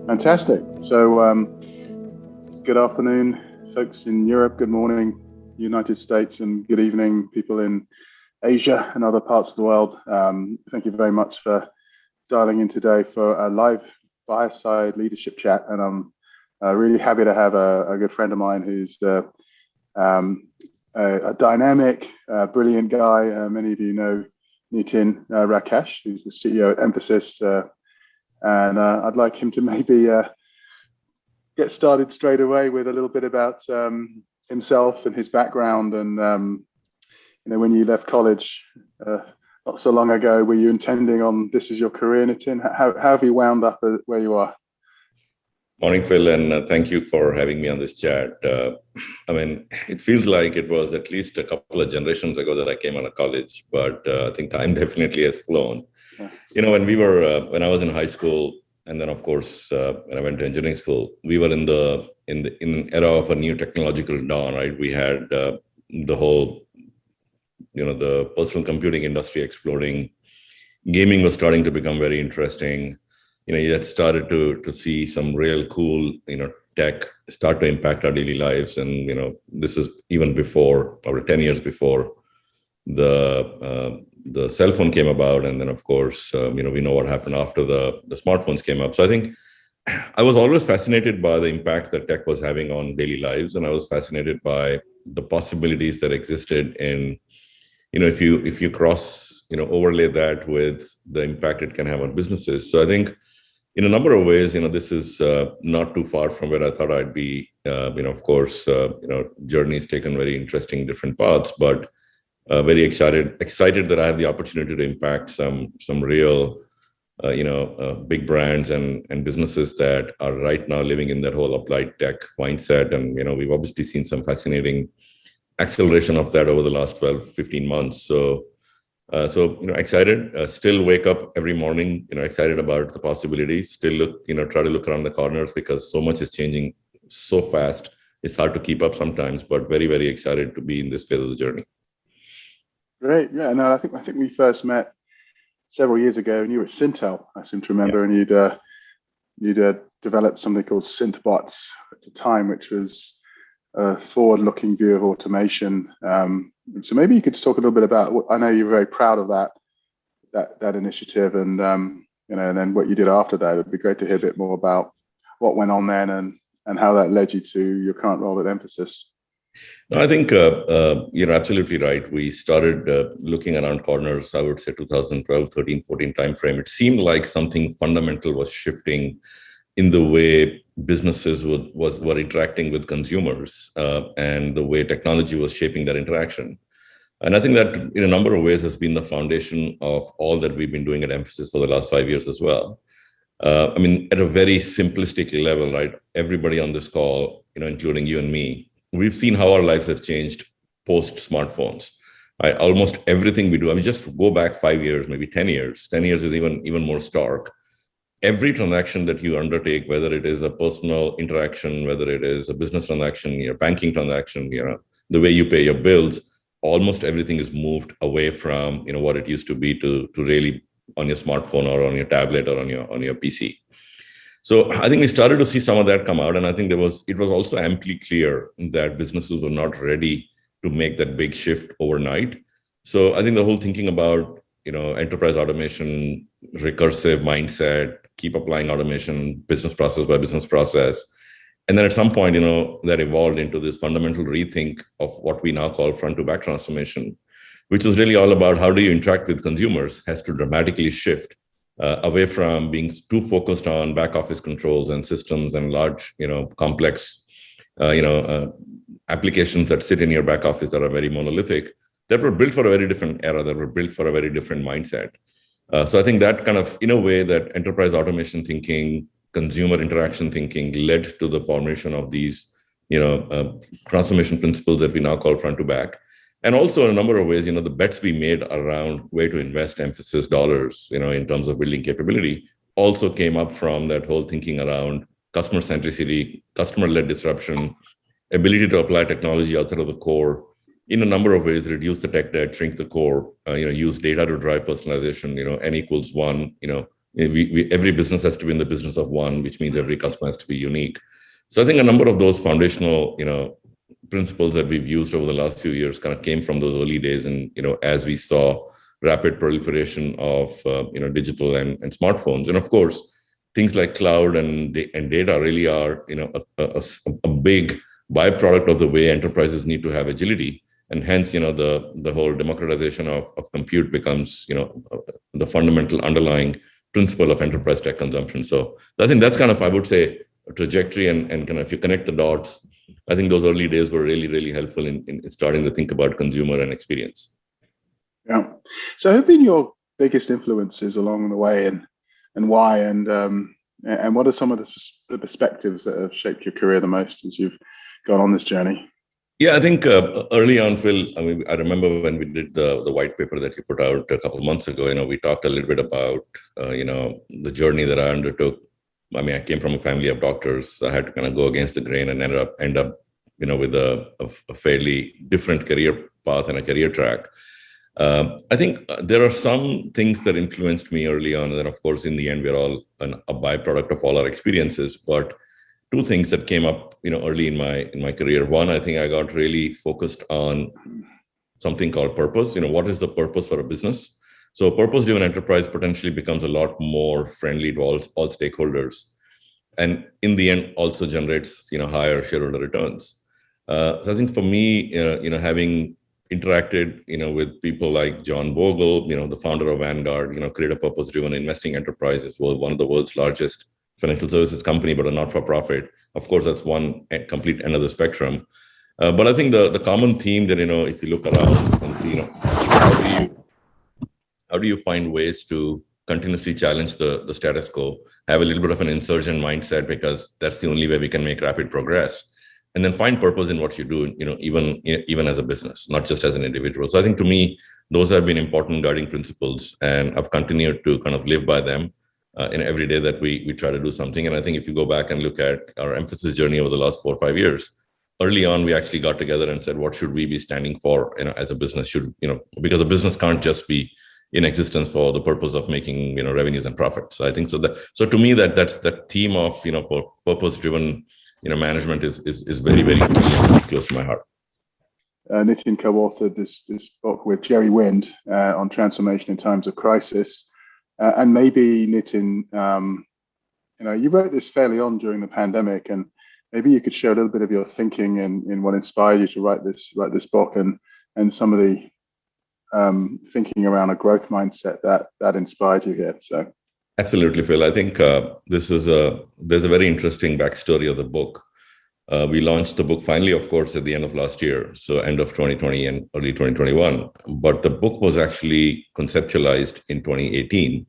Fantastic. So, good afternoon, folks in Europe. Good morning, United States, and good evening, people in Asia and other parts of the world. Thank you very much for dialing in today for a live Fireside leadership chat. And I'm really happy to have a good friend of mine who's a dynamic, brilliant guy. Many of you know Nitin, Rakesh, who's the CEO at Emphasis. And I'd like him to maybe get started straight away with a little bit about himself and his background. And, when you left college not so long ago, were you intending on this as your career, Nitin? How have you wound up where you are? Morning, Phil, and thank you for having me on this chat. It feels like it was at least a couple of generations ago that I came out of college, but I think time definitely has flown. Yeah. When I was in high school, and then of course when I went to engineering school, we were in the era of a new technological dawn, right? We had the whole, the personal computing industry exploding. Gaming was starting to become very interesting. You had started to see some real cool, tech start to impact our daily lives. And, this is even before, probably 10 years before the cell phone came about. And then, of course, we know what happened after the smartphones came up. So I think I was always fascinated by the impact that tech was having on daily lives. And I was fascinated by the possibilities that existed in, if you overlay that with the impact it can have on businesses. So I think in a number of ways, this is not too far from where I thought I'd be. Of course, journey's taken very interesting different paths, but very excited that I have the opportunity to impact some real, big brands and businesses that are right now living in that whole applied tech mindset. And, we've obviously seen some fascinating acceleration of that over the last 12, 15 months. So excited, still wake up every morning, excited about the possibilities, still try to look around the corners because so much is changing so fast. It's hard to keep up sometimes, but very, very excited to be in this phase of the journey. Great. Yeah, no, I think we first met several years ago and you were at Syntel, I seem to remember. Yeah. And you'd developed something called SynthBots at the time, which was a forward-looking view of automation. So maybe you could just talk a little bit about, I know you're very proud of that initiative and, and then what you did after that. It'd be great to hear a bit more about what went on then and how that led you to your current role at Emphasis. No, I think you're absolutely right. We started looking around corners, I would say 2012, 13, 14 timeframe. It seemed like something fundamental was shifting in the way businesses were interacting with consumers and the way technology was shaping that interaction. And I think that in a number of ways has been the foundation of all that we've been doing at Emphasis for the last 5 years as well. At a very simplistic level, right? Everybody on this call, including you and me, we've seen how our lives have changed post smartphones. Right? Almost everything we do, just go back 5 years, maybe 10 years. 10 years is even more stark. Every transaction that you undertake, whether it is a personal interaction, whether it is a business transaction, your banking transaction, the way you pay your bills, almost everything is moved away from what it used to be to really on your smartphone or on your tablet or on your PC. So I think we started to see some of that come out, and I think it was also amply clear that businesses were not ready to make that big shift overnight. So I think the whole thinking about enterprise automation, recursive mindset, keep applying automation, business process by business process. And then at some point, that evolved into this fundamental rethink of what we now call front to back transformation, which is really all about how do you interact with consumers has to dramatically shift away from being too focused on back office controls and systems and large, complex, applications that sit in your back office that are very monolithic, that were built for a very different era, that were built for a very different mindset. So I think that kind of, in a way, that enterprise automation thinking, consumer interaction thinking led to the formation of these, transformation principles that we now call front to back. And also in a number of ways, the bets we made around where to invest emphasis dollars, in terms of building capability also came up from that whole thinking around customer centricity, customer-led disruption, ability to apply technology outside of the core, in a number of ways, reduce the tech debt, shrink the core, use data to drive personalization, N equals 1, Every business has to be in the business of one, which means every customer has to be unique. So I think a number of those foundational, principles that we've used over the last few years kind of came from those early days. And, as we saw rapid proliferation of, digital and smartphones. And of course, things like cloud and data really are, a big byproduct of the way enterprises need to have agility. And hence, the whole democratization of compute becomes, the fundamental underlying principle of enterprise tech consumption. So I think that's kind of, I would say, a trajectory, and kind of if you connect the dots, I think those early days were really, really helpful in starting to think about consumer and experience. Yeah. So who have been your biggest influences along the way, and why, and what are some of the perspectives that have shaped your career the most as you've gone on this journey? Yeah, I think early on, Phil, I remember when we did the white paper that you put out a couple of months ago, we talked a little bit about, the journey that I undertook. I came from a family of doctors. So I had to kind of go against the grain and end up, with a fairly different career path and a career track. I think there are some things that influenced me early on. And then, of course, in the end, we're all a byproduct of all our experiences. But two things that came up, early in my career. One, I think I got really focused on something called purpose. What is the purpose for a business? So a purpose-driven enterprise potentially becomes a lot more friendly to all stakeholders, and in the end also generates higher shareholder returns. So I think for me, having interacted with people like John Bogle, the founder of Vanguard, create a purpose-driven investing enterprise, as well, one of the world's largest financial services company, but a not-for-profit. Of course, that's one complete end of the spectrum. But I think the common theme that if you look around and see how do you find ways to continuously challenge the status quo, have a little bit of an insurgent mindset, because that's the only way we can make rapid progress, and then find purpose in what you do, even as a business, not just as an individual. So I think to me, those have been important guiding principles, and I've continued to kind of live by them in every day that we try to do something. And I think if you go back and look at our emphasis journey over the last 4 or 5 years, early on, we actually got together and said, what should we be standing for, as a business? Because a business can't just be in existence for the purpose of making, revenues and profits. So I think so to me, that's the theme of, purpose-driven, management is very, very close to my heart. Nitin co-authored this book with Jerry Wind on transformation in times of crisis. And maybe Nitin, you wrote this fairly on during the pandemic, and maybe you could share a little bit of your thinking in what inspired you to write this book, and some of the thinking around a growth mindset that inspired you here. So absolutely, Phil. I think there's a very interesting backstory of the book. We launched the book finally, of course, at the end of last year, so end of 2020 and early 2021. But the book was actually conceptualized in 2018,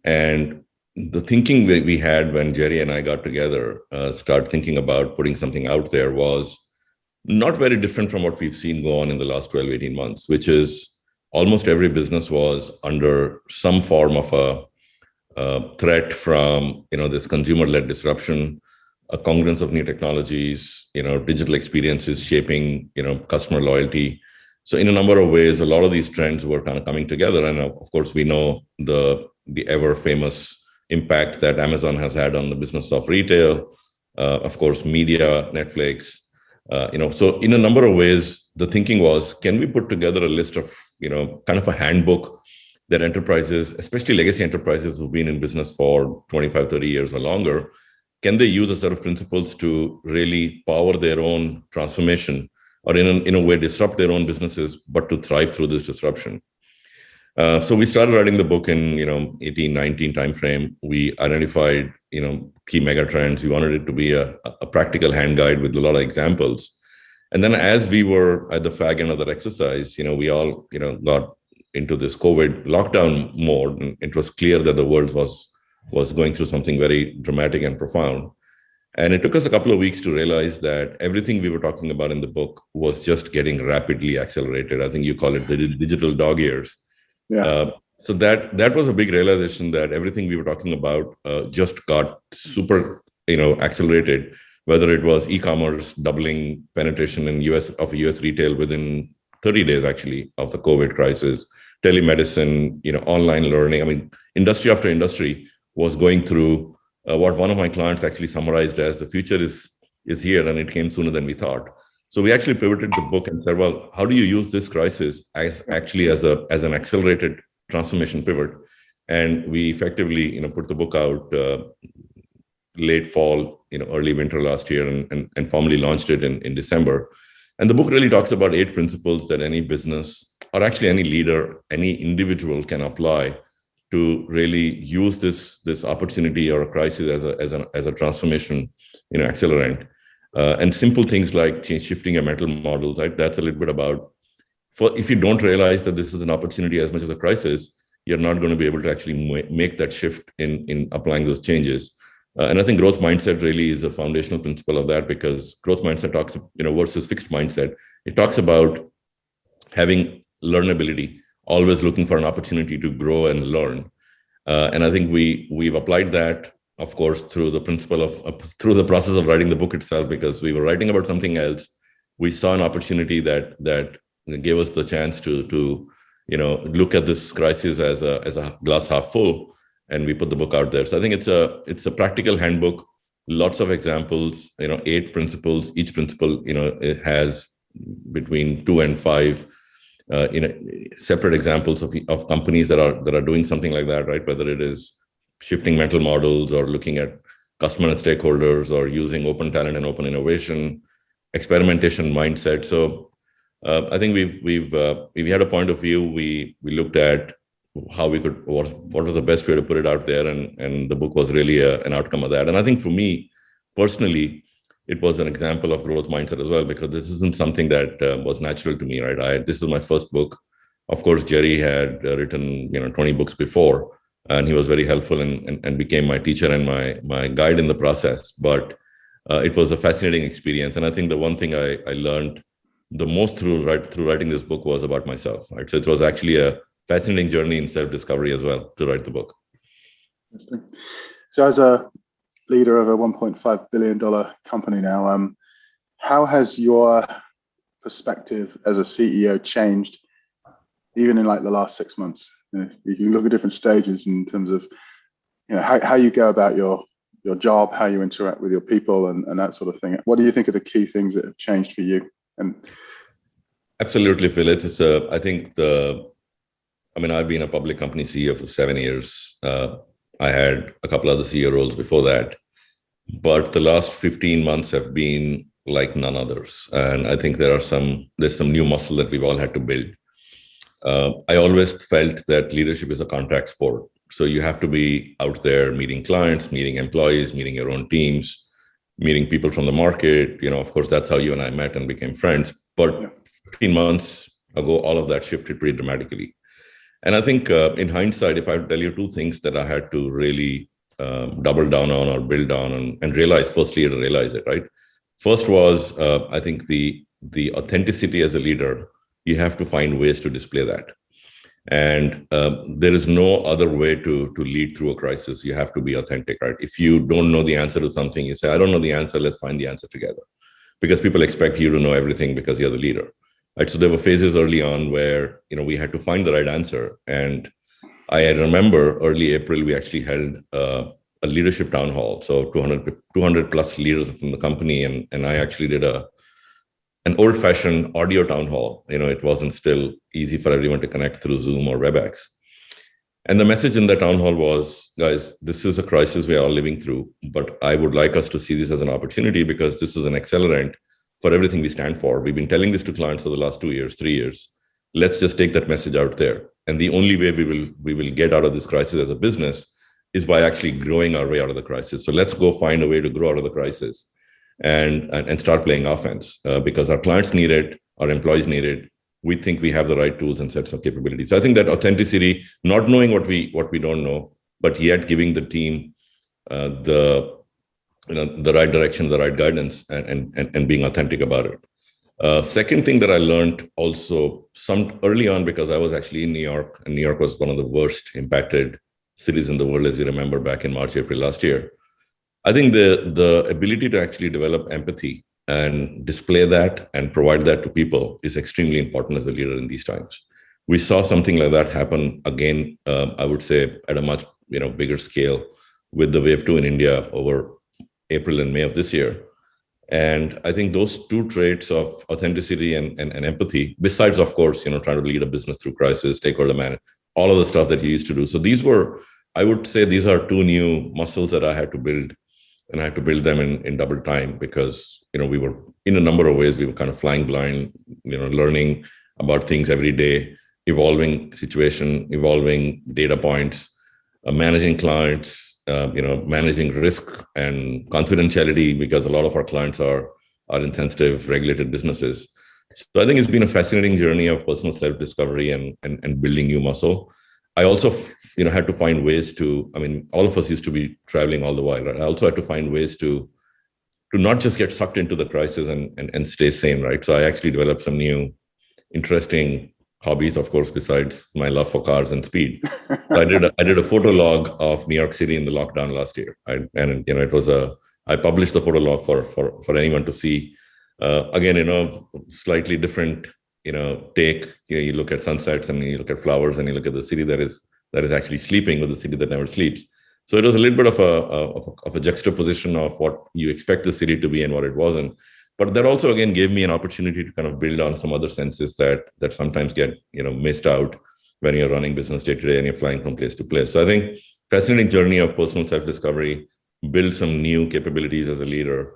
and the thinking we had when Jerry and I got together, start thinking about putting something out there, was not very different from what we've seen go on in the last 12, 18 months, which is almost every business was under some form of a threat from this consumer-led disruption, a congruence of new technologies, digital experiences shaping customer loyalty. So in a number of ways, a lot of these trends were kind of coming together. And of course, we know the ever famous impact that Amazon has had on the business of retail, of course, media, Netflix. So in a number of ways, the thinking was, can we put together a list of kind of a handbook that enterprises, especially legacy enterprises who've been in business for 25, 30 years or longer, can they use a set of principles to really power their own transformation, or in a way disrupt their own businesses, but to thrive through this disruption? So we started writing the book in 18, 19 timeframe. We identified key mega trends. We wanted it to be a practical hand guide with a lot of examples. And then as we were at the fag end of that exercise, we all got into this COVID lockdown mode, and it was clear that the world was going through something very dramatic and profound. And it took us a couple of weeks to realize that everything we were talking about in the book was just getting rapidly accelerated. I think you call it the digital dog years. Yeah. So that was a big realization, that everything we were talking about just got super, accelerated. Whether it was e-commerce doubling penetration in US retail within 30 days, actually, of the COVID crisis, telemedicine, online learning. I mean, industry after industry was going through what one of my clients actually summarized as the future is here, and it came sooner than we thought. So we actually pivoted the book and said, well, how do you use this crisis as an accelerated transformation pivot? And we effectively, put the book out late fall, early winter last year, and formally launched it in December. And the book really talks about 8 principles that any business, or actually any leader, any individual can apply to really use this opportunity or a crisis as a transformation, accelerant. And simple things like shifting your mental models, right? That's a little bit about, if you don't realize that this is an opportunity as much as a crisis, you're not going to be able to actually make that shift in applying those changes. And I think growth mindset really is a foundational principle of that, because growth mindset talks, versus fixed mindset, it talks about having learnability, always looking for an opportunity to grow and learn. And I think we've applied that, of course, through the principle through the process of writing the book itself, because we were writing about something else. We saw an opportunity that gave us the chance to look at this crisis as a glass half full, and we put the book out there. So I think it's a practical handbook, lots of examples, 8 principles. Each principle, it has between 2 and 5 separate examples of companies that are doing something like that, right? Whether it is shifting mental models, or looking at customer and stakeholders, or using open talent and open innovation, experimentation mindset. So I think we had a point of view. We looked at how we could, what was the best way to put it out there, and the book was really an outcome of that. And I think for me personally, it was an example of growth mindset as well, because this isn't something that was natural to me, right? This is my first book. Of course, Jerry had written 20 books before, and he was very helpful and became my teacher and my guide in the process. But it was a fascinating experience, and I think the one thing I learned the most through writing this book was about myself, right? So it was actually a fascinating journey in self-discovery as well to write the book. So as a leader of a $1.5 billion company now, how has your perspective as a CEO changed, even in like the last 6 months? You can look at different stages in terms of how you go about your job, how you interact with your people, and that sort of thing. What do you think are the key things that have changed for you? And absolutely, Phil. I think I've been a public company CEO for 7 years. I had a couple other CEO roles before that, but the last 15 months have been like none others. And I think there's some new muscle that we've all had to build. I always felt that leadership is a contact sport. So you have to be out there meeting clients, meeting employees, meeting your own teams, meeting people from the market. Of course, that's how you and I met and became friends. But 15 months ago, all of that shifted pretty dramatically. And I think in hindsight, if I tell you 2 things that I had to really double down on or build on and realize, firstly, to realize it, right? First was, I think the authenticity as a leader, you have to find ways to display that. And there is no other way to lead through a crisis. You have to be authentic, right? If you don't know the answer to something, you say, I don't know the answer, let's find the answer together. Because people expect you to know everything because you're the leader. Right, so there were phases early on where we had to find the right answer. And I remember early April, we actually held a leadership town hall. So 200 plus leaders from the company. And I actually did an old-fashioned audio town hall. It wasn't still easy for everyone to connect through Zoom or WebEx. And the message in the town hall was, guys, this is a crisis we are all living through, but I would like us to see this as an opportunity, because this is an accelerant for everything we stand for. We've been telling this to clients for the last 2 years, 3 years. Let's just take that message out there. And the only way we will get out of this crisis as a business is by actually growing our way out of the crisis. So let's go find a way to grow out of the crisis and start playing offense, because our clients need it, our employees need it. We think we have the right tools and sets of capabilities. So I think that authenticity, not knowing what we don't know, but yet giving the team the right direction, the right guidance, and being authentic about it. Second thing that I learned also some early on, because I was actually in New York, and New York was one of the worst impacted cities in the world, as you remember, back in March, April last year. I think the ability to actually develop empathy and display that and provide that to people is extremely important as a leader in these times. We saw something like that happen again, I would say, at a much bigger scale with the wave 2 in India over April and May of this year. And I think those two traits of authenticity and empathy, besides, of course, trying to lead a business through crisis, stakeholder management, all of the stuff that you used to do. So these were, I would say, these are two new muscles that I had to build, and I had to build them in double time because, we were, in a number of ways, we were kind of flying blind, learning about things every day, evolving situation, evolving data points, managing clients, managing risk and confidentiality, because a lot of our clients are in sensitive, regulated businesses. So I think it's been a fascinating journey of personal self-discovery and building new muscle. I also, had to find ways to, all of us used to be traveling all the while, right? I also had to find ways to not just get sucked into the crisis and stay sane, right? So I actually developed some new interesting hobbies, of course, besides my love for cars and speed. So I did a photo log of New York City in the lockdown last year, it was I published the photo log for anyone to see. Again, slightly different, take. You look at sunsets and you look at flowers and you look at the city that is actually sleeping with the city that never sleeps. So it was a little bit of a juxtaposition of what you expect the city to be and what it wasn't. But that also, again, gave me an opportunity to kind of build on some other senses that sometimes get, missed out when you're running business day to day and you're flying from place to place. So I think fascinating journey of personal self-discovery, build some new capabilities as a leader,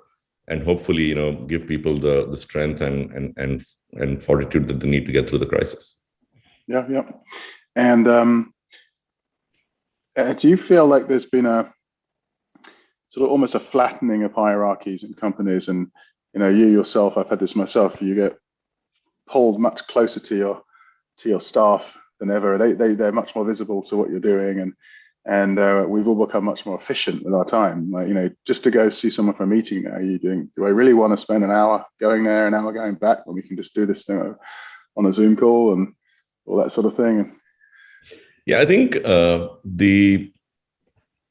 and hopefully, give people the strength and fortitude that they need to get through the crisis. Yeah. And do you feel like there's been a sort of almost a flattening of hierarchies in companies? And you yourself, I've had this myself, you get pulled much closer to your staff than ever. They're much more visible to what you're doing, and we've all become much more efficient with our time. Like, just to go see someone for a meeting now, do I really want to spend an hour going there, an hour going back, when we can just do this thing on a Zoom call and all that sort of thing? Yeah, I think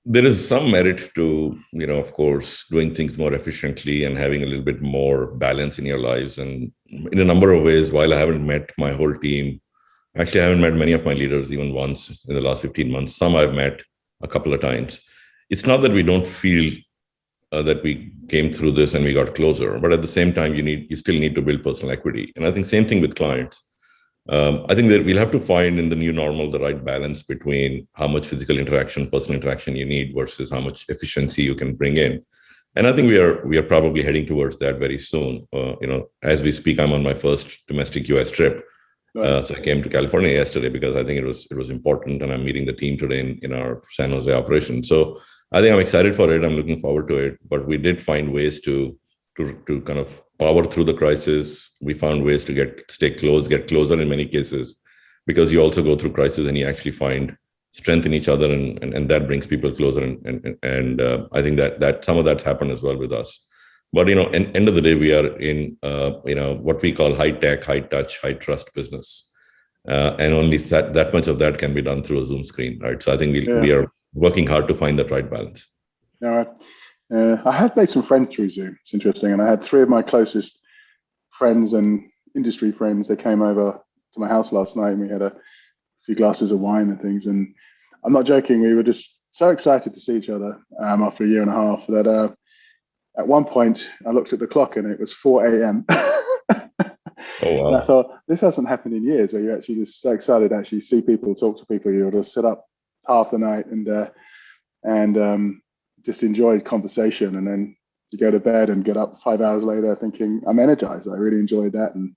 there is some merit to, of course, doing things more efficiently and having a little bit more balance in your lives. And in a number of ways, while I haven't met my whole team, actually, I haven't met many of my leaders even once in the last 15 months. Some I've met a couple of times. It's not that we don't feel that we came through this and we got closer, but at the same time, you still need to build personal equity. And I think same thing with clients. I think that we'll have to find in the new normal the right balance between how much physical interaction, personal interaction you need versus how much efficiency you can bring in. And I think we are probably heading towards that very soon. As we speak, I'm on my first domestic US trip. So I came to California yesterday because I think it was important, and I'm meeting the team today in our San Jose operation. So I think I'm excited for it. I'm looking forward to it. But we did find ways to kind of power through the crisis. We found ways to get closer in many cases, because you also go through crisis and you actually find strength in each other, and that brings people closer. And I think that some of that's happened as well with us. But end of the day, we are in what we call high tech, high touch, high trust business, and only that much of that can be done through a Zoom screen, right? So I think we are working hard to find that right balance. All right. I have made some friends through Zoom. It's interesting, and I had 3 of my closest friends and industry friends. They came over to my house last night, and we had a few glasses of wine and things. And I'm not joking; we were just so excited to see each other after a year and a half that. At one point, I looked at the clock and it was 4 a.m. Oh, wow. And I thought, this hasn't happened in years, where you're actually just so excited to actually see people, talk to people. You'll just sit up half the night and just enjoy conversation. And then you go to bed and get up 5 hours later thinking, I'm energized. I really enjoyed that and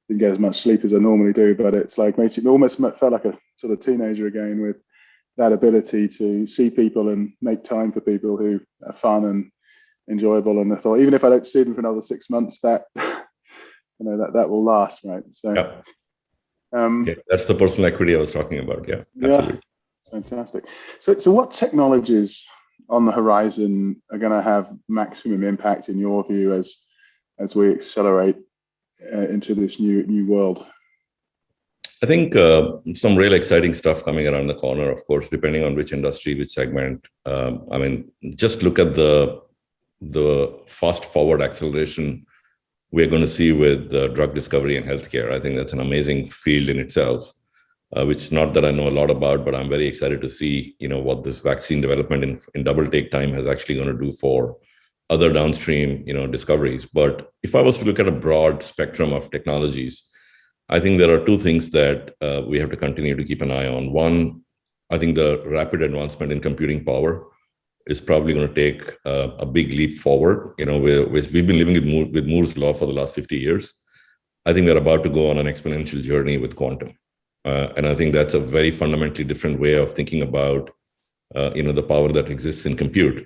didn't get as much sleep as I normally do. But it's like, makes it almost felt like a sort of teenager again, with that ability to see people and make time for people who are fun and enjoyable. And I thought, even if I don't see them for another 6 months, that that will last, right? So yeah, that's the personal equity I was talking about. Yeah, absolutely. Fantastic. So what technologies on the horizon are going to have maximum impact in your view as we accelerate into this new world? I think some real exciting stuff coming around the corner, of course, depending on which industry, which segment. Just look at the fast forward acceleration we're going to see with drug discovery and healthcare. I think that's an amazing field in itself. which not that I know a lot about, but I'm very excited to see, what this vaccine development in double take time has actually going to do for other downstream, discoveries. But if I was to look at a broad spectrum of technologies, I think there are two things that we have to continue to keep an eye on. One, I think the rapid advancement in computing power is probably going to take a big leap forward. We've been living with Moore's law for the last 50 years. I think we're about to go on an exponential journey with quantum. And I think that's a very fundamentally different way of thinking about, the power that exists in compute.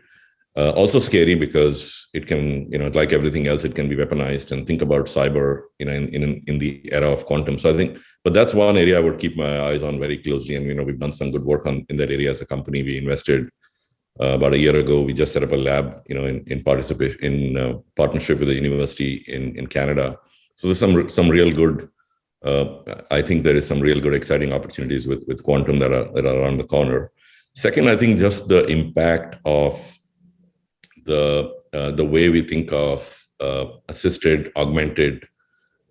Also scary because it can, like everything else, it can be weaponized, and think about cyber, in the era of quantum. So I think, but that's one area I would keep my eyes on very closely. And, we've done some good work in that area as a company. We invested about a year ago. We just set up a lab, in partnership with a university in Canada. So there's some real good, I think there is some real good, exciting opportunities with quantum that are around the corner. Second, I think just the impact of the way we think of assisted, augmented,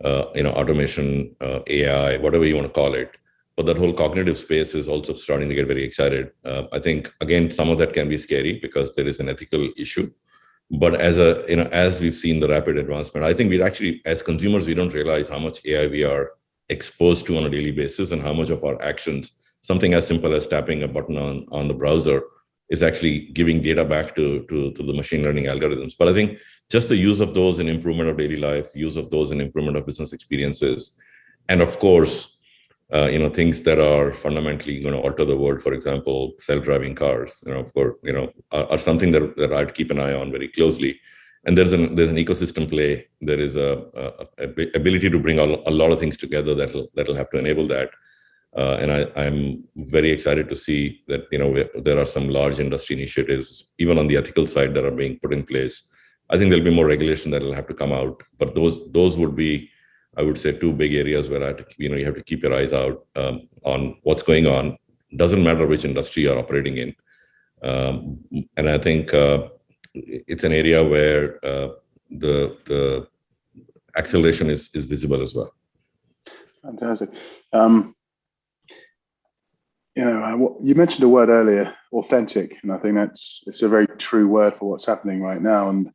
automation, AI, whatever you want to call it. But that whole cognitive space is also starting to get very excited. I think, again, some of that can be scary because there is an ethical issue. But as we've seen the rapid advancement, I think as consumers, we don't realize how much AI we are exposed to on a daily basis, and how much of our actions, something as simple as tapping a button on the browser, is actually giving data back to the machine learning algorithms. But I think just the use of those in improvement of daily life, use of those in improvement of business experiences, and of course, things that are fundamentally going to alter the world, for example, self-driving cars, of course, are something that I'd keep an eye on very closely. And there's an ecosystem play. There is a ability to bring a lot of things together that'll have to enable that. And I'm very excited to see that, there are some large industry initiatives, even on the ethical side, that are being put in place. I think there'll be more regulation that will have to come out, but those would be, I would say, two big areas where you have to keep your eyes out on what's going on. Doesn't matter which industry you're operating in. And I think it's an area where the acceleration is visible as well. Fantastic. You mentioned a word earlier, authentic, and I think it's a very true word for what's happening right now. And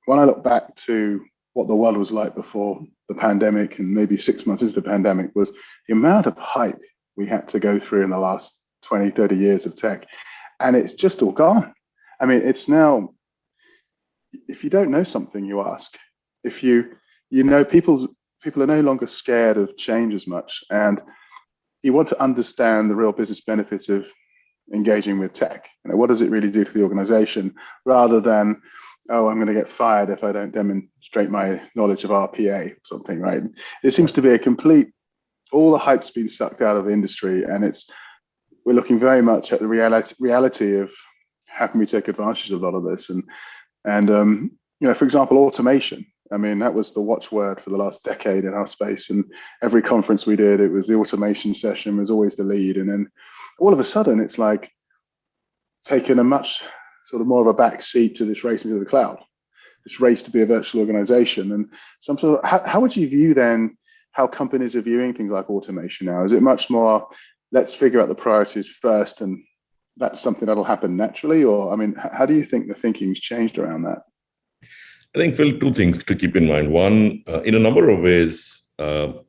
when I look back to what the world was like before the pandemic, and maybe 6 months into the pandemic, was the amount of hype we had to go through in the last 20, 30 years of tech. And it's just all gone. I mean, it's now, if you don't know something, you ask. If people are no longer scared of change as much, and you want to understand the real business benefits of engaging with tech. What does it really do for the organization, rather than, oh, I'm going to get fired if I don't demonstrate my knowledge of RPA or something, right? It seems to be all the hype's been sucked out of the industry, and we're looking very much at the reality of how can we take advantage of a lot of this. And for example, automation. I mean, that was the watchword for the last decade in our space. And every conference we did, it was the automation session was always the lead. And then all of a sudden, it's like taken a much sort of more of a back seat to this race into the cloud, this race to be a virtual organization. And how would you view then how companies are viewing things like automation now? Is it much more, let's figure out the priorities first, and that's something that'll happen naturally? Or, I mean, how do you think the thinking's changed around that? I think, Phil, two things to keep in mind. One, in a number of ways, the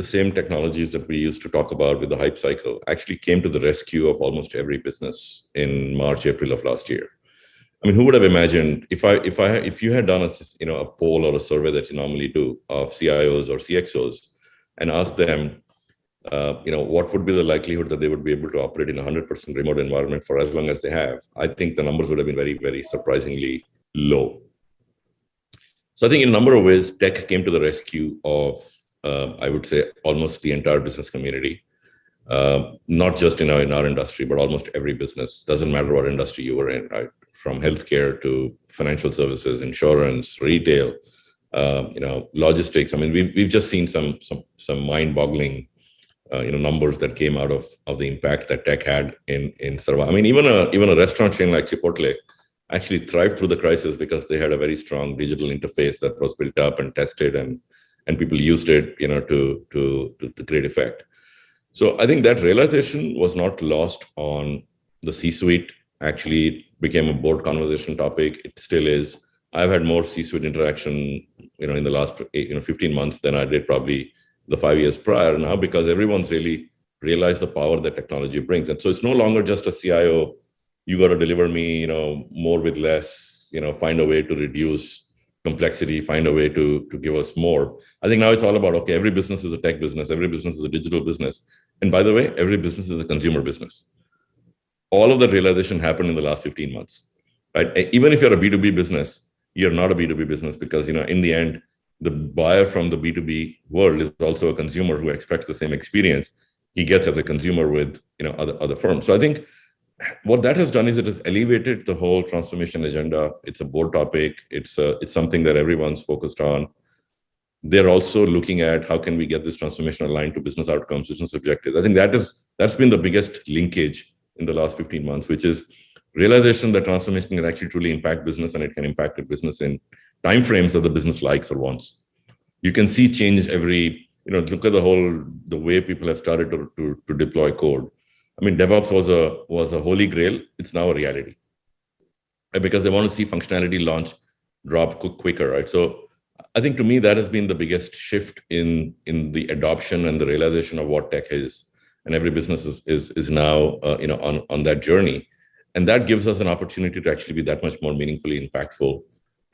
same technologies that we used to talk about with the hype cycle actually came to the rescue of almost every business in March, April of last year. I mean, who would have imagined if you had done a poll or a survey that you normally do of CIOs or CXOs and asked them, what would be the likelihood that they would be able to operate in a 100% remote environment for as long as they have? I think the numbers would have been very, very surprisingly low. So I think in a number of ways, tech came to the rescue of, I would say, almost the entire business community, not just in our industry, but almost every business. Doesn't matter what industry you were in, right? From healthcare to financial services, insurance, retail, logistics. I mean, we've just seen some mind-boggling, numbers that came out of the impact that tech had in survival. I mean, even a restaurant chain like Chipotle actually thrived through the crisis because they had a very strong digital interface that was built up and tested, and people used it, to great effect. So I think that realization was not lost on the C-suite. Actually, it became a board conversation topic. It still is. I've had more C-suite interaction, in the last 15 months than I did probably the 5 years prior now, because everyone's really realized the power that technology brings. And so it's no longer just a CIO, you got to deliver me, more with less, find a way to reduce complexity, find a way to give us more. I think now it's all about, okay, every business is a tech business, every business is a digital business. And by the way, every business is a consumer business. All of that realization happened in the last 15 months, right? Even if you're a B2B business, you're not a B2B business because, in the end, the buyer from the B2B world is also a consumer who expects the same experience he gets as a consumer with, other firms. So I think what that has done is it has elevated the whole transformation agenda. It's a board topic. It's something that everyone's focused on. They're also looking at how can we get this transformation aligned to business outcomes, business objectives. I think that's been the biggest linkage in the last 15 months, which is realization that transformation can actually truly impact business, and it can impact a business in timeframes that the business likes or wants. You can see change every, look at the way people have started to deploy code. I mean, DevOps was a holy grail. It's now a reality, right? Because they want to see functionality launch, drop quicker, right? So I think to me, that has been the biggest shift in the adoption and the realization of what tech is. And every business is now, on that journey. And that gives us an opportunity to actually be that much more meaningfully impactful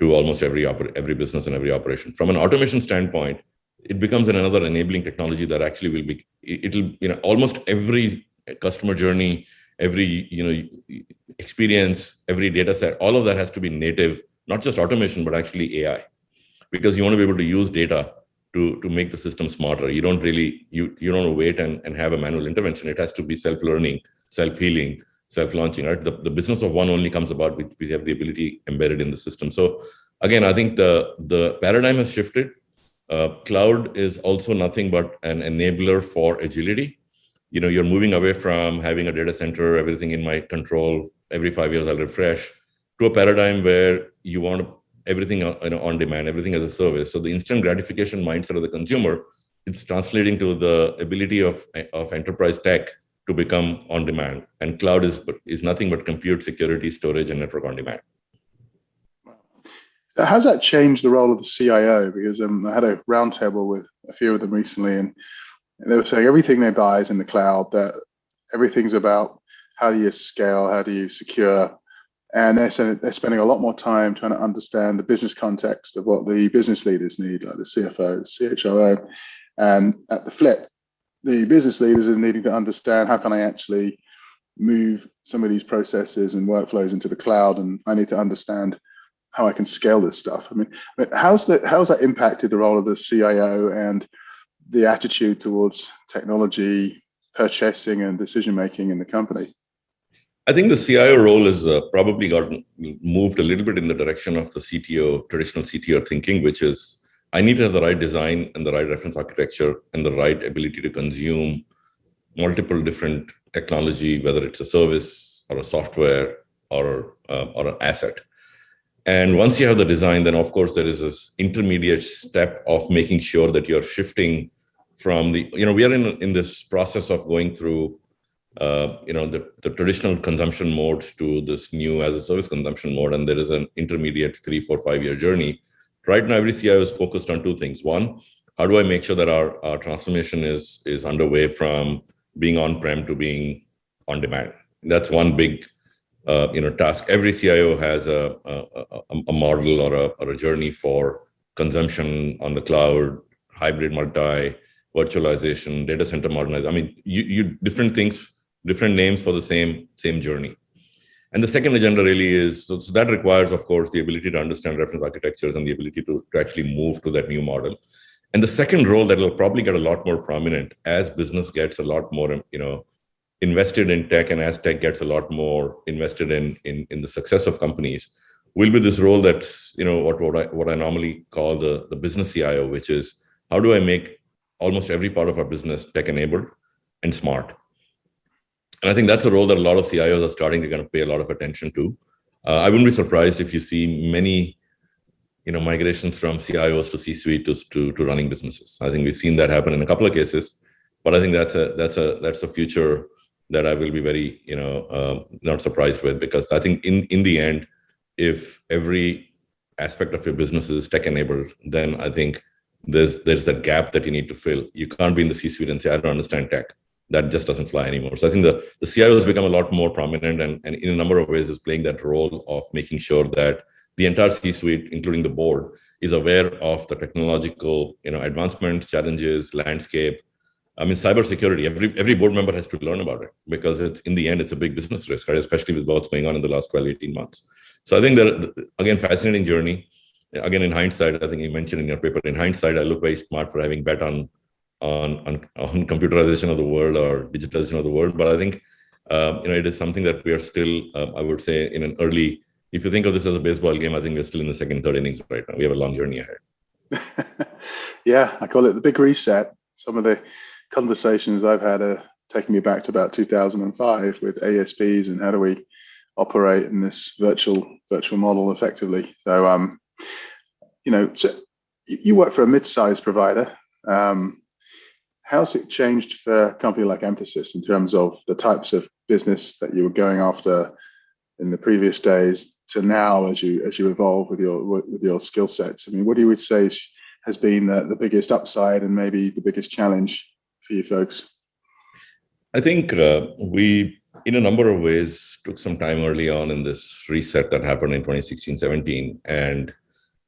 to almost every business and every operation. From an automation standpoint, it becomes another enabling technology that actually will be, almost every customer journey, every, experience, every data set, all of that has to be native, not just automation, but actually AI. Because you want to be able to use data to make the system smarter. You don't really, you don't wait and have a manual intervention. It has to be self-learning, self-healing, self-launching, right? The business of one only comes about with we have the ability embedded in the system. So again, I think the paradigm has shifted. Cloud is also nothing but an enabler for agility. You're moving away from having a data center, everything in my control, every 5 years I'll refresh, to a paradigm where you want everything on demand, everything as a service. So the instant gratification mindset of the consumer, it's translating to the ability of enterprise tech to become on demand. And cloud is nothing but compute, security, storage, and network on demand. So how's that changed the role of the CIO? Because I had a roundtable with a few of them recently, and they were saying everything they buy is in the cloud, that everything's about how do you scale, how do you secure. And they're spending a lot more time trying to understand the business context of what the business leaders need, like the CFO, the CHRO. And at the flip, the business leaders are needing to understand how can I actually move some of these processes and workflows into the cloud, and I need to understand how I can scale this stuff. I mean, how's that impacted the role of the CIO and the attitude towards technology, purchasing, and decision making in the company? I think the CIO role has probably gotten moved a little bit in the direction of the CTO, traditional CTO thinking, which is I need to have the right design and the right reference architecture and the right ability to consume multiple different technology, whether it's a service or a software or an asset. And once you have the design, then of course there is this intermediate step of making sure that you're shifting from we are in this process of going through the traditional consumption mode to this new as a service consumption mode. And there is an intermediate 3, 4, 5 year journey. Right now, every CIO is focused on two things. One, how do I make sure that our transformation is underway from being on-prem to being on demand? That's one big task. Every CIO has a model or a journey for consumption on the cloud, hybrid multi, virtualization, data center modernization. I mean, you different things, different names for the same journey. And the second agenda really is, so that requires, of course, the ability to understand reference architectures and the ability to actually move to that new model. And the second role that will probably get a lot more prominent as business gets a lot more, invested in tech, and as tech gets a lot more invested in the success of companies, will be this role that's, what I normally call the business CIO, which is how do I make almost every part of our business tech-enabled and smart? And I think that's a role that a lot of CIOs are starting to kind of pay a lot of attention to. I wouldn't be surprised if you see many, migrations from CIOs to C-suite to running businesses. I think we've seen that happen in a couple of cases. But I think that's a future that I will be very not surprised with, because I think in the end, if every aspect of your business is tech enabled, then I think there's that gap that you need to fill. You can't be in the C-suite and say, I don't understand tech. That just doesn't fly anymore. So I think the CIO has become a lot more prominent, and in a number of ways is playing that role of making sure that the entire C-suite, including the board, is aware of the technological advancements, challenges, landscape. I mean, cybersecurity, every board member has to learn about it, because in the end, it's a big business risk, right? Especially with what's going on in the last 12, 18 months. So I think that, again, fascinating journey. Again, in hindsight, I think you mentioned in your paper, in hindsight, I look very smart for having bet on computerization of the world or digitalization of the world. But I think, it is something that we are still, I would say, in an early, if you think of this as a baseball game, I think we're still in the second, third innings right now. We have a long journey ahead. Yeah, I call it the big reset. Some of the conversations I've had are taking me back to about 2005 with ASPs and how do we operate in this virtual model effectively. So, so you work for a mid-sized provider. How's it changed for a company like Mphasis in terms of the types of business that you were going after in the previous days to now, as you evolve with your skill sets? I mean, what do you would say has been the biggest upside and maybe the biggest challenge for you folks? I think we, in a number of ways, took some time early on in this reset that happened in 2016, 17, and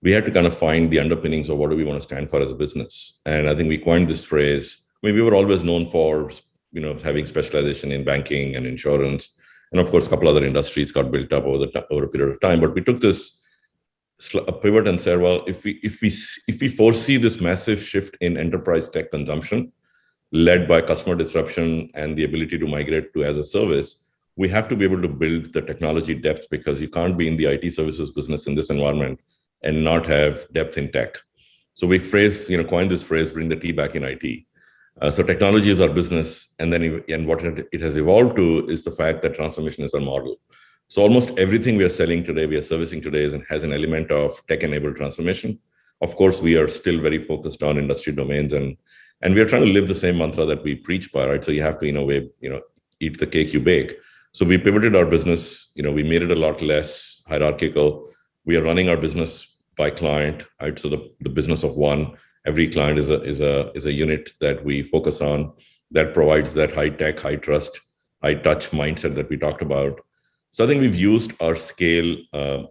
we had to kind of find the underpinnings of what do we want to stand for as a business. And I think we coined this phrase. I mean, we were always known for, having specialization in banking and insurance, and of course, a couple other industries got built up over a period of time. But we took this pivot and said, well, if we foresee this massive shift in enterprise tech consumption, led by customer disruption and the ability to migrate to as a service, we have to be able to build the technology depth, because you can't be in the IT services business in this environment and not have depth in tech. So we coined this phrase, bring the T back in IT. So technology is our business, and what it has evolved to is the fact that transformation is our model. So almost everything we are selling today, we are servicing today, has an element of tech-enabled transformation. Of course, we are still very focused on industry domains, and we are trying to live the same mantra that we preach by, right? So you have to, in a way, eat the cake you bake. So we pivoted our business, we made it a lot less hierarchical. We are running our business by client, right? So the business of one, every client is a unit that we focus on, that provides that high tech, high trust, high touch mindset that we talked about. So I think we've used our scale, the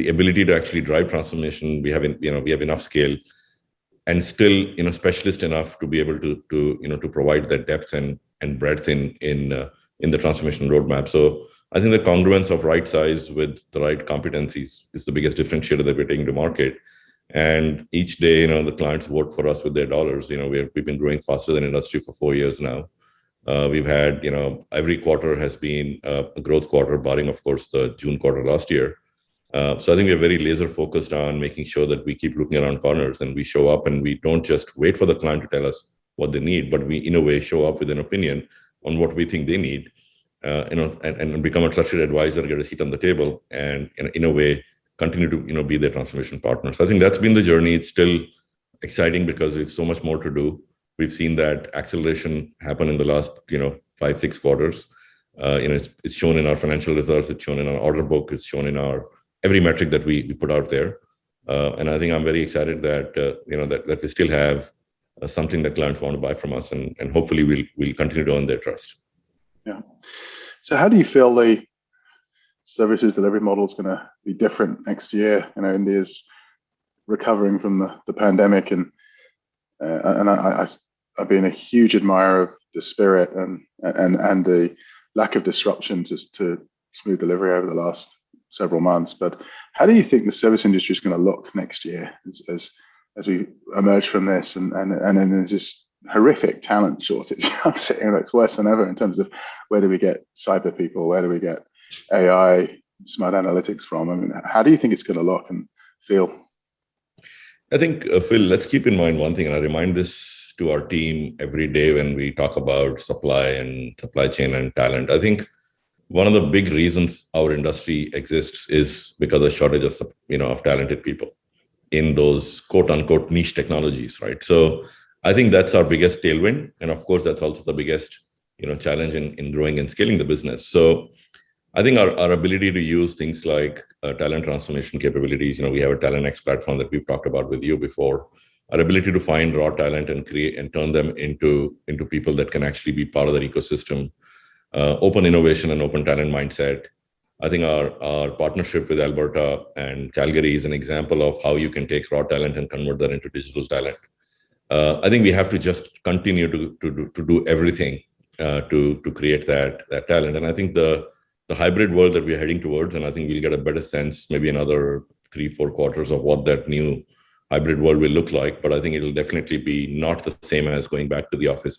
ability to actually drive transformation. We have enough scale, and still, specialist enough to be able to provide that depth and breadth in the transformation roadmap. So I think the congruence of right size with the right competencies is the biggest differentiator that we're taking to market. And each day, the clients vote for us with their dollars. We've been growing faster than industry for 4 years now. We've had, every quarter has been a growth quarter, barring, of course, the June quarter last year. So I think we're very laser focused on making sure that we keep looking around corners and we show up, and we don't just wait for the client to tell us what they need, but we, in a way, show up with an opinion on what we think they need, and become a trusted advisor, get a seat on the table, and in a way, continue to be their transformation partner. So I think that's been the journey. It's still exciting because we have so much more to do. We've seen that acceleration happen in the last 5-6 quarters. It's shown in our financial results. It's shown in our order book. It's shown in our every metric that we put out there. And I think I'm very excited that that we still have something that clients want to buy from us, and hopefully we'll continue to earn their trust. Yeah. So how do you feel the services delivery model is going to be different next year? India's recovering from the pandemic, and I've been a huge admirer of the spirit and the lack of disruption to smooth delivery over the last several months. But how do you think the service industry is going to look next year as we emerge from this, and then there's this horrific talent shortage? I'm saying it's worse than ever in terms of where do we get cyber people, where do we get AI, smart analytics from? I mean, how do you think it's going to look and feel? I think, Phil, let's keep in mind one thing, and I remind this to our team every day when we talk about supply chain and talent. I think one of the big reasons our industry exists is because of shortage of talented people in those quote unquote niche technologies, right? So I think that's our biggest tailwind. And of course, that's also the biggest, challenge in growing and scaling the business. So I think our ability to use things like talent transformation capabilities, we have a Talent X platform that we've talked about with you before. Our ability to find raw talent and create and turn them into people that can actually be part of their ecosystem, open innovation and open talent mindset. I think our partnership with Alberta and Calgary is an example of how you can take raw talent and convert that into digital talent. I think we have to just continue to do everything to create that talent. And I think the hybrid world that we're heading towards, and I think we'll get a better sense maybe another 3-4 quarters of what that new hybrid world will look like. But I think it'll definitely be not the same as going back to the office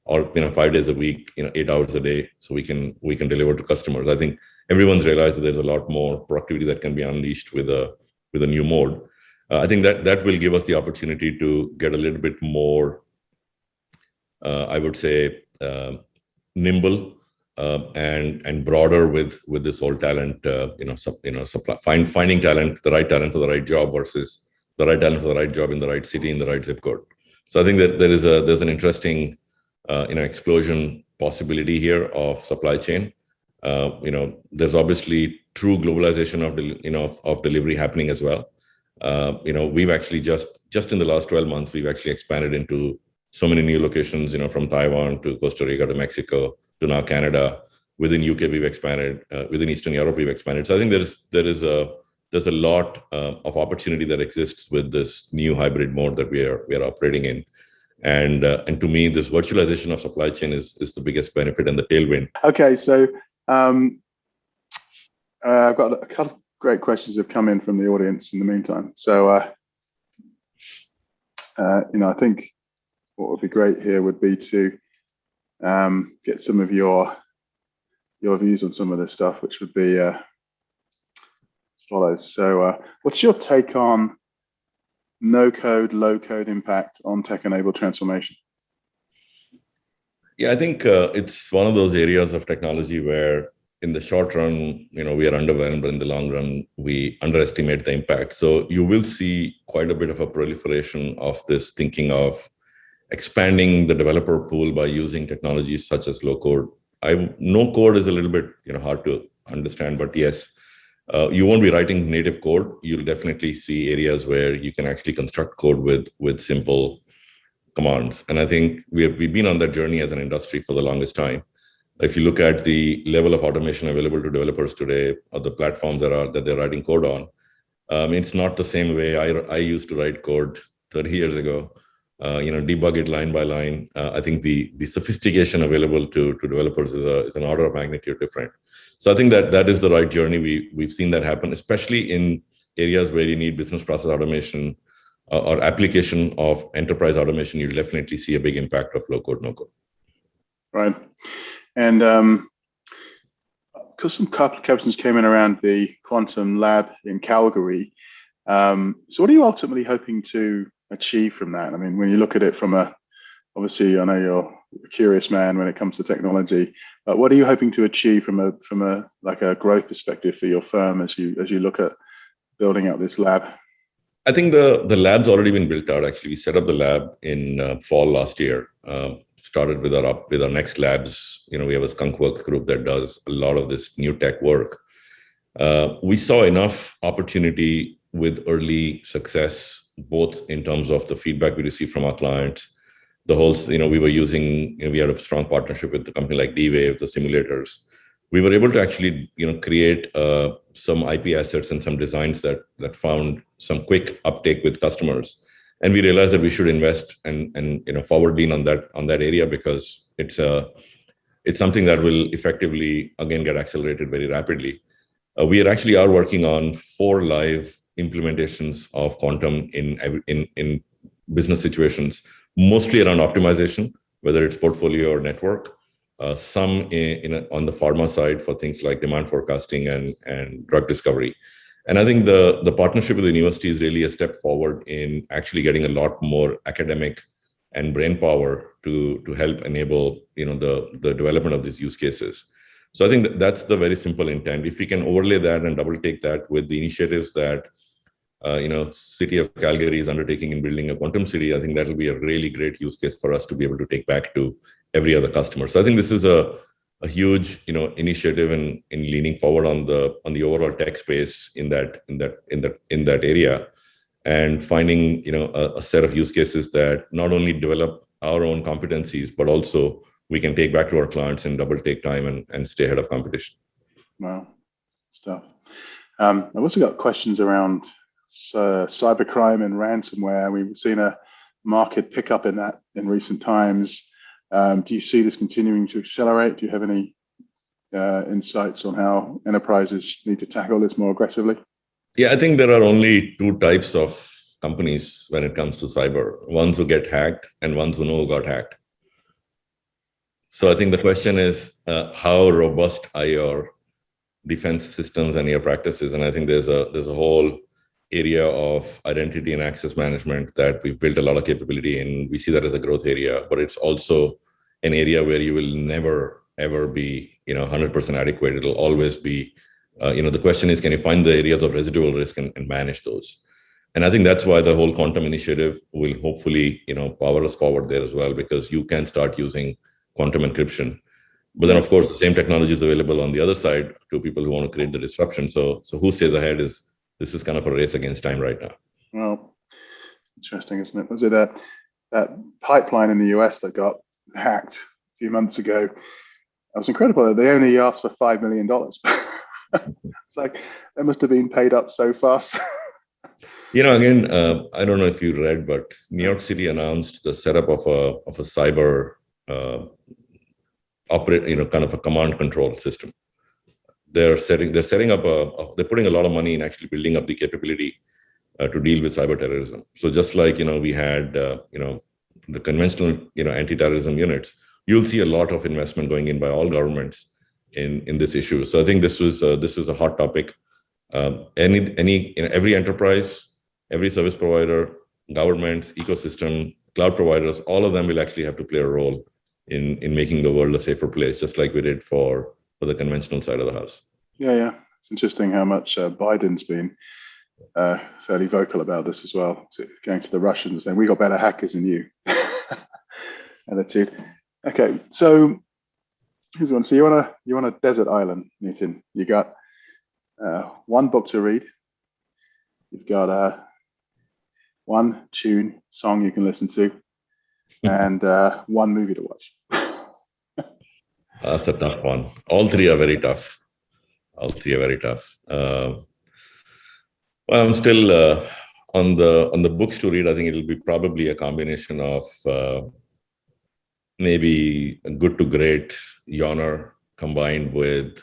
or 5 days a week, 8 hours a day, so we can deliver to customers. I think everyone's realized that there's a lot more productivity that can be unleashed with a new mode. I think that will give us the opportunity to get a little bit more, I would say, nimble and broader with this whole talent, supply, finding talent, the right talent for the right job versus the right talent for the right job in the right city, in the right zip code. So I think that there's an interesting, explosion possibility here of supply chain. There's obviously true globalization of delivery happening as well. We've actually just in the last 12 months, we've actually expanded into so many new locations, from Taiwan to Costa Rica to Mexico to now Canada. Within UK, we've expanded. Within Eastern Europe, we've expanded. So I think there's a lot of opportunity that exists with this new hybrid mode that we are operating in. And to me, this virtualization of supply chain is the biggest benefit and the tailwind. Okay, so I've got a couple of great questions have come in from the audience in the meantime. So, I think what would be great here would be to get some of your views on some of this stuff, which would be as follows. So, what's your take on no-code, low-code impact on tech-enabled transformation? Yeah, I think it's one of those areas of technology where in the short run, we are underwhelmed, but in the long run, we underestimate the impact. So you will see quite a bit of a proliferation of this thinking of expanding the developer pool by using technologies such as low code. No code is a little bit hard to understand, but yes, you won't be writing native code. You'll definitely see areas where you can actually construct code with simple commands. And I think we've been on that journey as an industry for the longest time. If you look at the level of automation available to developers today, or the platforms that they're writing code on, it's not the same way I used to write code 30 years ago. Debug it line by line. I think the sophistication available to developers is an order of magnitude different. So I think that is the right journey. We've seen that happen, especially in areas where you need business process automation or application of enterprise automation. You'll definitely see a big impact of low code, no code. Right. And because some questions came in around the quantum lab in Calgary, so what are you ultimately hoping to achieve from that? I mean, when you look at it from obviously, I know you're a curious man when it comes to technology, but what are you hoping to achieve from a growth perspective for your firm as you look at building out this lab? I think the lab's already been built out. Actually, we set up the lab in fall last year. Started with our next labs. We have a skunk work group that does a lot of this new tech work. We saw enough opportunity with early success, both in terms of the feedback we received from our clients. The whole, we had a strong partnership with a company like D-Wave, the simulators. We were able to actually, create some IP assets and some designs that found some quick uptake with customers. And we realized that we should invest and forward lean on that area, because it's something that will effectively again get accelerated very rapidly. We are working on 4 live implementations of quantum in business situations, mostly around optimization, whether it's portfolio or network. Some on the pharma side for things like demand forecasting and drug discovery. And I think the partnership with the university is really a step forward in actually getting a lot more academic and brain power to help enable the development of these use cases. So I think that's the very simple intent. If we can overlay that and double take that with the initiatives that city of Calgary is undertaking in building a quantum city, I think that will be a really great use case for us to be able to take back to every other customer. So I think this is a huge, initiative in leaning forward on the overall tech space in that area, and finding, a set of use cases that not only develop our own competencies, but also we can take back to our clients and double take time and stay ahead of competition. Wow, stuff. I've also got questions around cybercrime and ransomware. We've seen a market pickup in that in recent times. Do you see this continuing to accelerate? Do you have any insights on how enterprises need to tackle this more aggressively? Yeah, I think there are only two types of companies when it comes to cyber: ones who get hacked and ones who know who got hacked. So I think the question is, how robust are your defense systems and your practices? And I think there's a whole area of identity and access management that we've built a lot of capability in. We see that as a growth area, but it's also an area where you will never ever be 100% adequate. It'll always be the question is, can you find the areas of residual risk and manage those? And I think that's why the whole quantum initiative will hopefully power us forward there as well, because you can start using quantum encryption. But then, of course, the same technology is available on the other side to people who want to create the disruption. So who stays ahead this is kind of a race against time right now. Well, interesting, isn't it? Was it that pipeline in the US that got hacked a few months ago? That was incredible. They only asked for $5 million. It's like they must have been paid up so fast. Again, I don't know if you read, but New York City announced the setup of a cyber kind of a command control system. They're setting up they're putting a lot of money in actually building up the capability to deal with cyber terrorism. So just like we had the conventional anti-terrorism units, you'll see a lot of investment going in by all governments in this issue. So I think this is a hot topic. Every enterprise, every service provider, governments, ecosystem, cloud providers, all of them will actually have to play a role in making the world a safer place, just like we did for the conventional side of the house. Yeah. It's interesting how much Biden's been fairly vocal about this as well, going to the Russians saying, we got better hackers than you. Attitude. Okay, so here's one. So you're on a desert island, Nitin. You got one book to read. You've got one song you can listen to, and one movie to watch. That's a tough one. All three are very tough. Well, I'm still on the books to read. I think it'll be probably a combination of maybe good to great genre combined with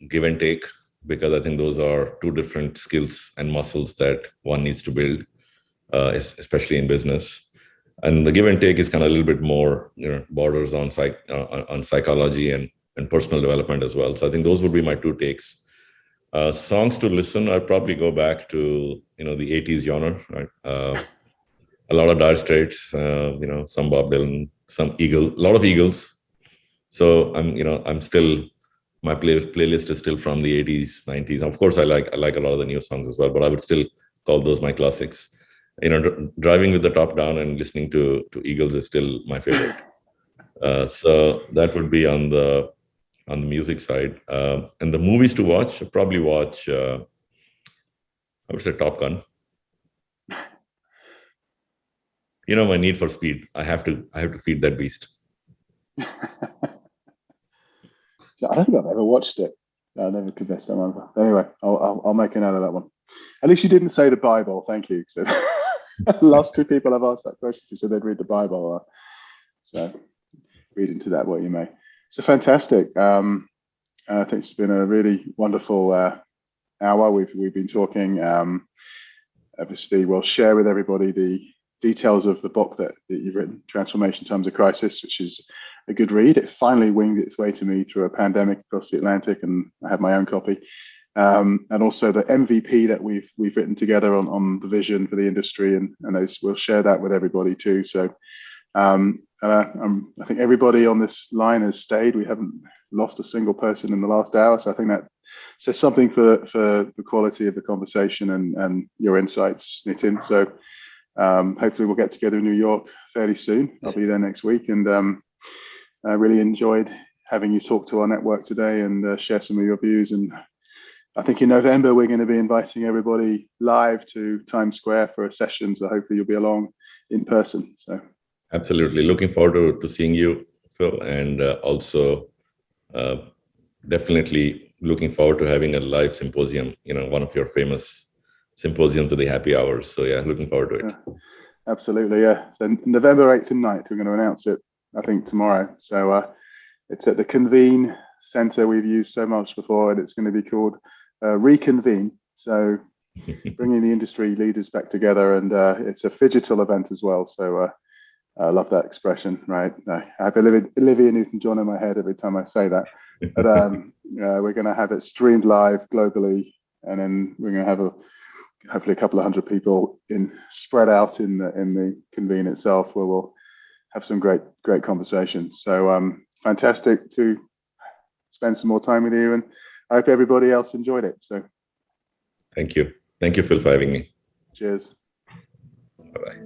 give and take, because I think those are two different skills and muscles that one needs to build, especially in business. And the give and take is kind of a little bit more, borders on psychology and personal development as well. So I think those would be my two takes. Songs to listen, I'd probably go back to the 80s genre, right? A lot of Dire Straits, some Bob Dylan, some a lot of Eagles. So I'm still, my playlist is still from the 80s, 90s. Of course, I like a lot of the new songs as well, but I would still call those my classics. Driving with the top down and listening to Eagles is still my favorite. So that would be on the music side. And the movies to watch, I'd probably watch, I would say Top Gun. My need for speed. I have to feed that beast. I don't think I've ever watched it. I never confessed that one. Anyway, I'll make a note of that one. At least you didn't say the Bible. Thank you. So the last two people I've asked that question to, they'd read the Bible. So read into that what you may. So fantastic. I think it's been a really wonderful hour. We've been talking. Obviously, we'll share with everybody the details of the book that you've written, Transformation Times of Crisis, which is a good read. It finally winged its way to me through a pandemic across the Atlantic, and I have my own copy. And also the MVP that we've written together on the vision for the industry, and we'll share that with everybody too. So I think everybody on this line has stayed. We haven't lost a single person in the last hour, so I think that says something for the quality of the conversation and your insights, Nitin. So hopefully we'll get together in New York fairly soon. I'll be there next week, and I really enjoyed having you talk to our network today and share some of your views. And I think in November, we're going to be inviting everybody live to Times Square for a session. So hopefully you'll be along in person. So absolutely. Looking forward to seeing you, Phil. And also definitely looking forward to having a live symposium, one of your famous symposiums with the happy hours. So yeah, looking forward to it. Yeah, absolutely. Yeah. So November 8th and 9th, we're going to announce it, I think, tomorrow. So it's at the Convene Center we've used so much before, and it's going to be called Reconvene. So bringing the industry leaders back together, and it's a phygital event as well. So I love that expression, right? I have Olivia Newton-John in my head every time I say that. But we're going to have it streamed live globally, and then we're going to have hopefully a couple of hundred people spread out in the Convene itself, where we'll have some great conversations. So fantastic to spend some more time with you, and I hope everybody else enjoyed it. So thank you, Phil, for having me. Cheers. Bye-bye.